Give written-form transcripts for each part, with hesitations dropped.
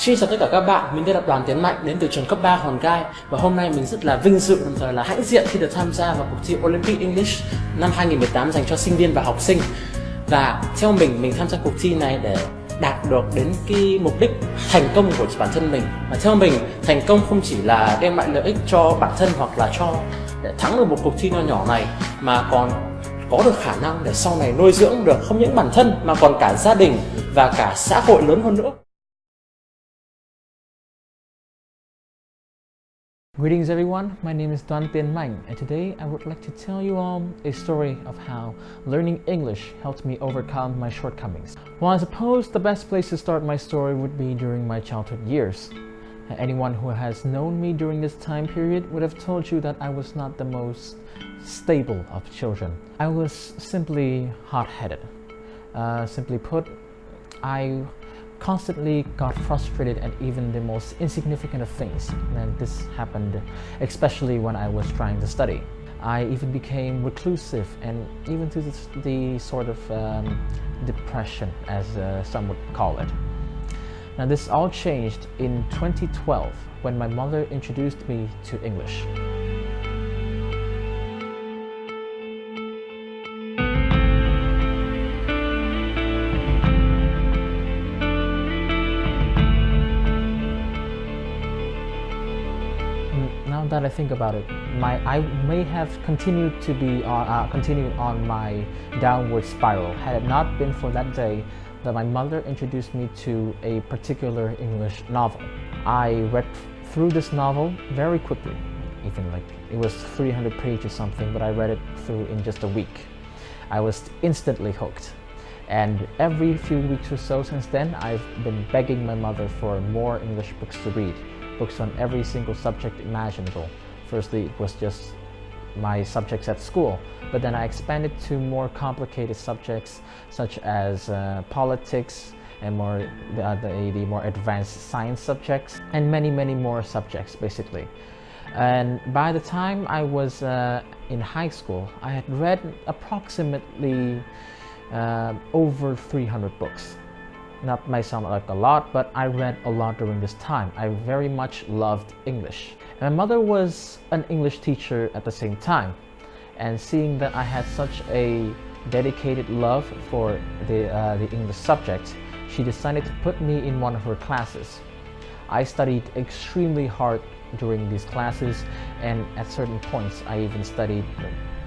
Xin chào tất cả các bạn, mình tên là Đoàn Tiến Mạnh đến từ trường cấp 3 Hòn Gai. Và hôm nay mình rất là vinh dự đồng thời là hãnh diện khi được tham gia vào cuộc thi Olympic English năm 2018 dành cho sinh viên và học sinh. Và theo mình tham gia cuộc thi này để đạt được đến cái mục đích thành công của bản thân mình. Và theo mình, thành công không chỉ là đem lại lợi ích cho bản thân hoặc là để thắng được một cuộc thi nho nhỏ này, mà còn có được khả năng để sau này nuôi dưỡng được không những bản thân mà còn cả gia đình và cả xã hội lớn hơn nữa. Greetings everyone, my name is Đoàn Tiến Mạnh, and today I would like to tell you all a story of how learning English helped me overcome my shortcomings. Well, I suppose the best place to start my story would be during my childhood years. Anyone who has known me during this time period would have told you that I was not the most stable of children. I was simply hot-headed. Simply put, I constantly got frustrated at even the most insignificant of things, and this happened especially when I was trying to study. I even became reclusive and even to the sort of depression, as some would call it. Now this all changed in 2012 when my mother introduced me to English. Now that I think about it, I may have continued on my downward spiral had it not been for that day that my mother introduced me to a particular English novel. I read through this novel very quickly, even like it was 300 pages or something, but I read it through in just a week. I was instantly hooked. And every few weeks or so since then, I've been begging my mother for more English books to read. Books on every single subject imaginable. Firstly, it was just my subjects at school, but then I expanded to more complicated subjects such as politics and the more advanced science subjects, and many more subjects basically. And by the time I was in high school, I had read approximately over 300 books. That may sound like a lot, but I read a lot during this time. I very much loved English. And my mother was an English teacher at the same time. And seeing that I had such a dedicated love for the English subject, she decided to put me in one of her classes. I studied extremely hard during these classes, and at certain points I even studied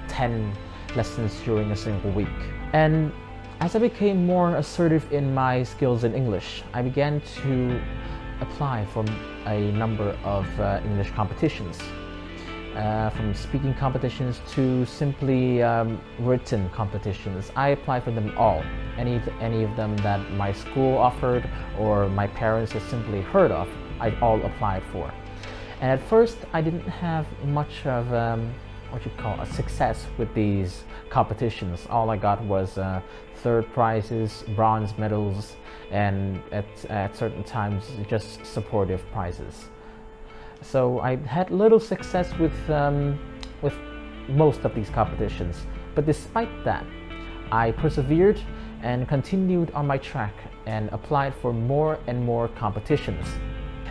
10 lessons during a single week. And as I became more assertive in my skills in English, I began to apply for a number of English competitions. From speaking competitions to simply written competitions. I applied for them all. Any of them that my school offered or my parents had simply heard of, I all applied for. And at first I didn't have much of a success with these competitions. All I got was third prizes, bronze medals, and at certain times just supportive prizes. So I had little success with most of these competitions, but despite that, I persevered and continued on my track and applied for more and more competitions.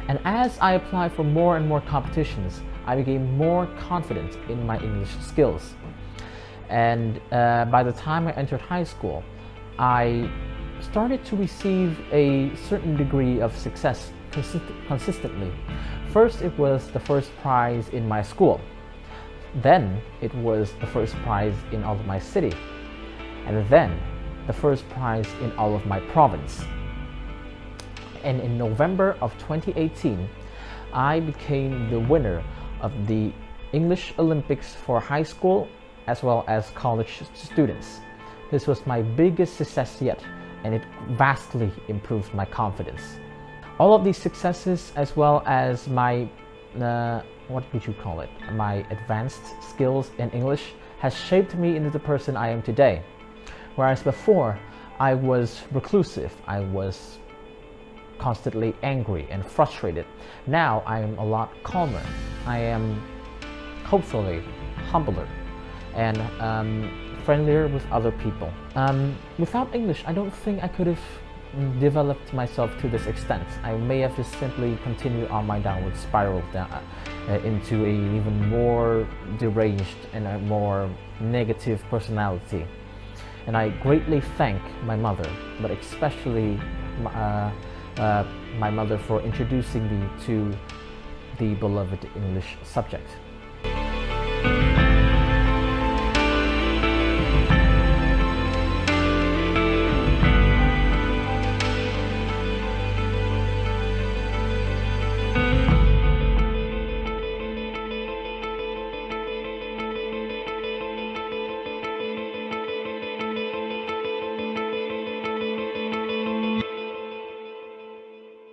And as I applied for more and more competitions, I became more confident in my English skills. And by the time I entered high school, I started to receive a certain degree of success consistently. First, it was the first prize in my school. Then, it was the first prize in all of my city. And then, the first prize in all of my province. And in November of 2018, I became the winner of the English Olympics for high school as well as college students. This was my biggest success yet, and it vastly improved my confidence. All of these successes, as well as my, what would you call it, my advanced skills in English, has shaped me into the person I am today. Whereas before, I was reclusive, I was constantly angry and frustrated. Now I am a lot calmer. I am hopefully humbler and friendlier with other people. Without English, I don't think I could have developed myself to this extent. I may have just simply continued on my downward spiral into a even more deranged and a more negative personality. And I greatly thank my mother, but especially my mother, for introducing me to the beloved English subject.